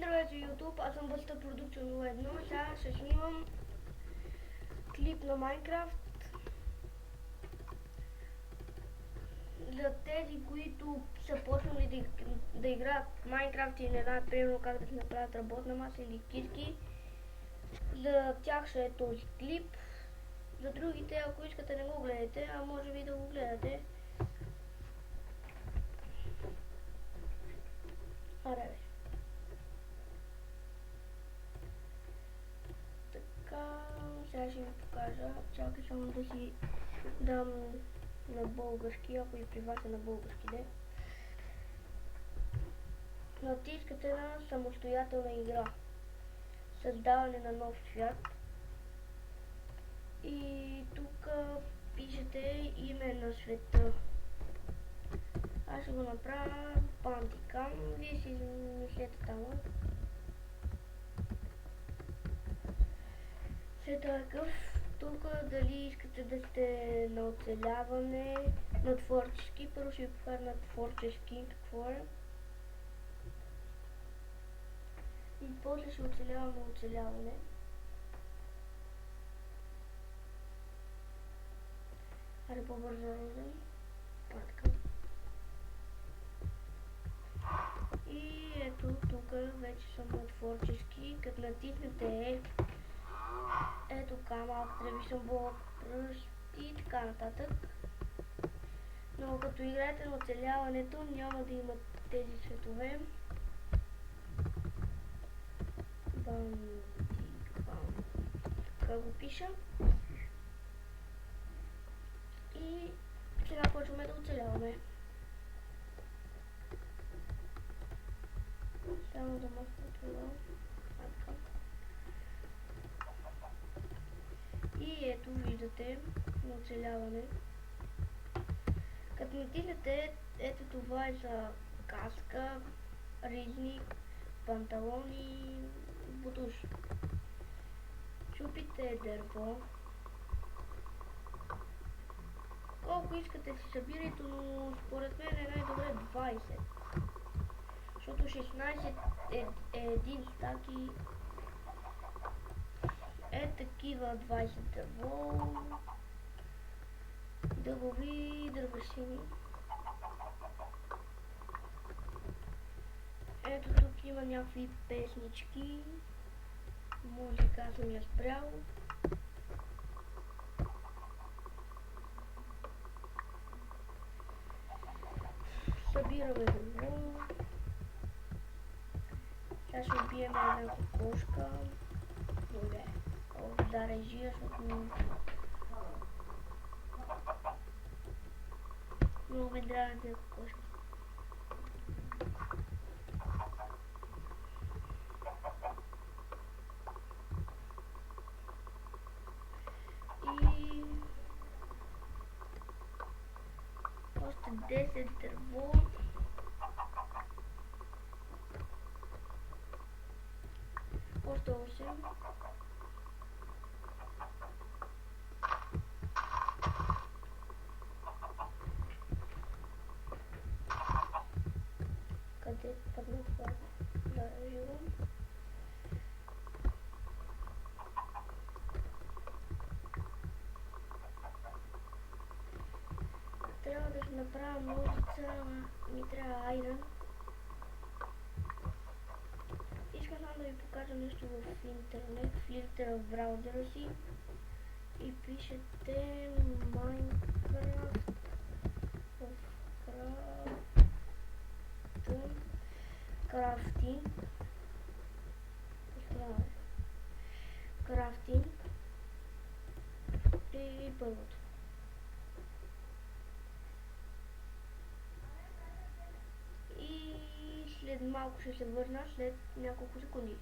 Здравейте YouTube, аз съм Бъста Продукция 01. Сега ще снимам клип на Майнкрафт. За тези, които са почнали да играят Майнкрафт и не знаят примерно как да си направят работна маса или кирки, за тях ще е този клип. За другите, ако искате, не го гледате, а може би да го гледате. Аре бе. Така, сега ще ви покажа. Чакай само да си дам на български, ако и при вас е на български, де. Натискате на самостоятелна игра. Създаване на нов свят. И тук пишете име на света. Аз ще го направя Bandicam. Вие си измислете там. След такъв, тук дали искате да сте на оцеляване, на творчески, първо ще ви покажа на творчески, какво е. И после ще оцелявам на оцеляване. Аре по-бързо режем. Така. И ето тук вече съм на творчески, като натиснете ето малко тревишен блок, пръст и така нататък. Но като играете на оцеляването няма да имат тези цветове. Така го пиша. И сега почваме да оцеляваме. Само да махна това. И ето виждате на оцеляване. Като натиснете, ето това е за каска, ризник, панталони, бутуши. Чупите дърво. Колко искате си събирайте, но според мен е най-добре 20. Защото 16 е един стак и е такива 20 дърво, дървови дървесини. Ето тук има някакви песнички, музика съм я спрял. Събираме дърво. Сега ще убием една кокошка. Добре. Да режия, защото много ме дразнят тези кокошки. И още 10 дърво. Още 8. Къде падна това? Да, живо. Трябва да си направя ножица, ми трябва айрон. Искам само да ви покажа нещо в интернет. Влизате в браузъра си и пишете Minecraft Crafting. Крафтинг и първото. И след малко ще се върна, след няколко секунди.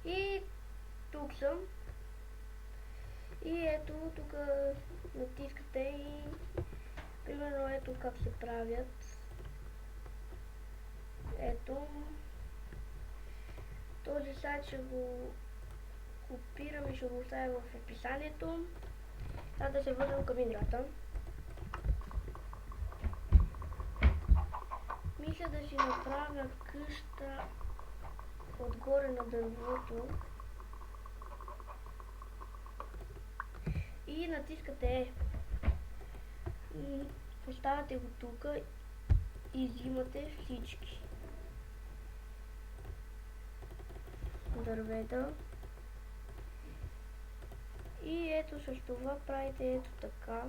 И тук съм. И ето тук натискате и примерно ето как се правят. Ето този сайт ще го копирам и ще го оставя в описанието. Сега да се върнем към играта. Мисля да си направя къща от горе на дървото и натискате поставяте го тук и взимате всички дървета и ето с това правите ето така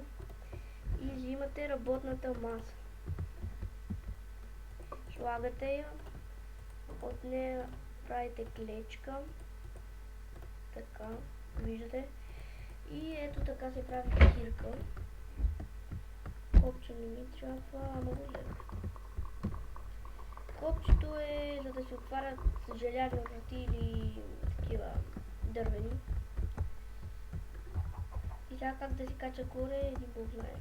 и взимате работната маса. Слагате я, от нея правите клечка, така, виждате, и ето така се прави кирка. Копче не ми трябва, ама го взема. Копчето е за да се отварят желязни врати или такива дървени. И сега как да се кача горе, един бог знае.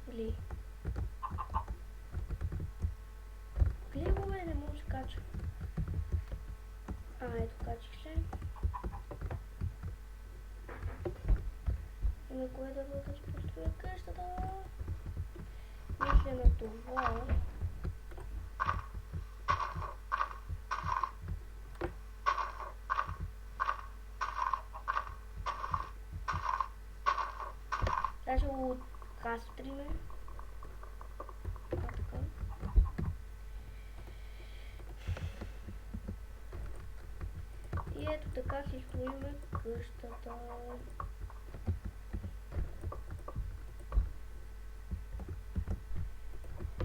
Глей. Глей го бе, не мога да се кача. Ето качих се. И на кое дърво да се построя къщата? Мисля на това. Сега ще го кастриме. Така. И ето така си строиме къщата.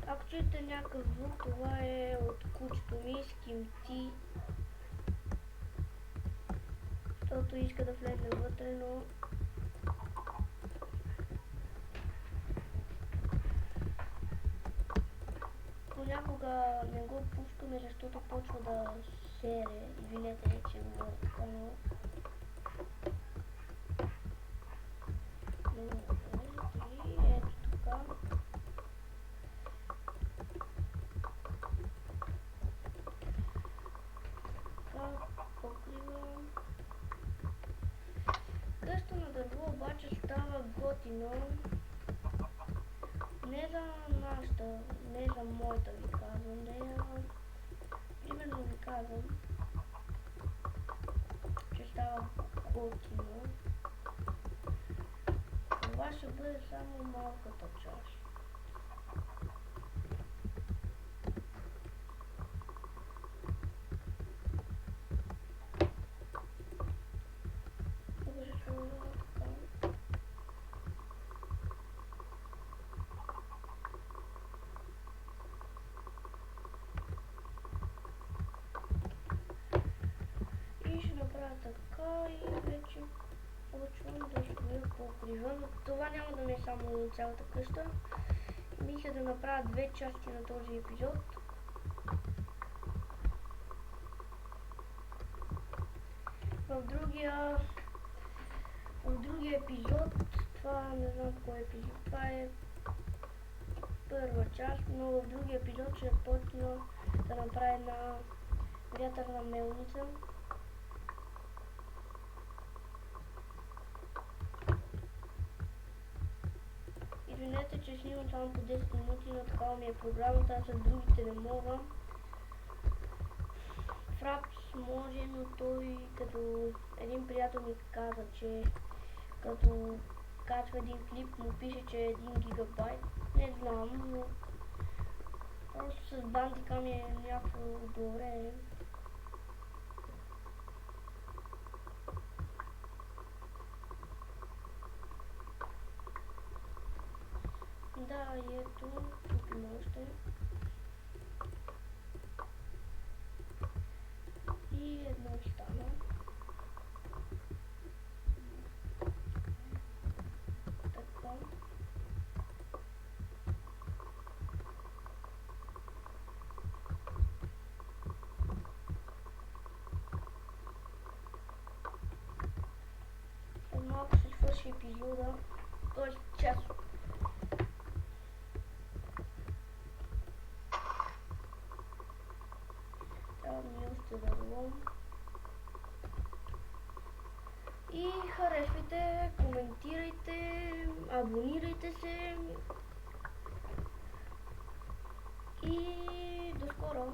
Ако чуете някакъв звук, това е от кучето ми с кимти. Защото иска да влезе вътре, но понякога не го пускаме, защото почва да сере. Извинете, че говоря така, но... И ето така. Покривам. Къща на дърво обаче става готино. Не за нашата, не за моята ви казвам, примерно ви казвам, че става готино. Това ще бъде само малката част. Така и вече почвам да строя покрива, но това няма да не е само цялата къща. Мисля да направя две части на този епизод. В другия епизод, това не знам кой епизод, това е първа част, но в другия епизод ще почна да направя една вятърна мелница. Извинете, че снимам само по 10 минути, но такава ми е програмата, аз с другите не мога. Фрапс може, но той като един приятел ми каза, че като качва един клип му пише, че е 1 гигабайт. Не знам, но просто с бандика ми е някакво добре. Да, и ето, тук има още. И едно остана. Така. След малко ще свърши епизода, т.е. част. И харесвайте, коментирайте, абонирайте се и до скоро!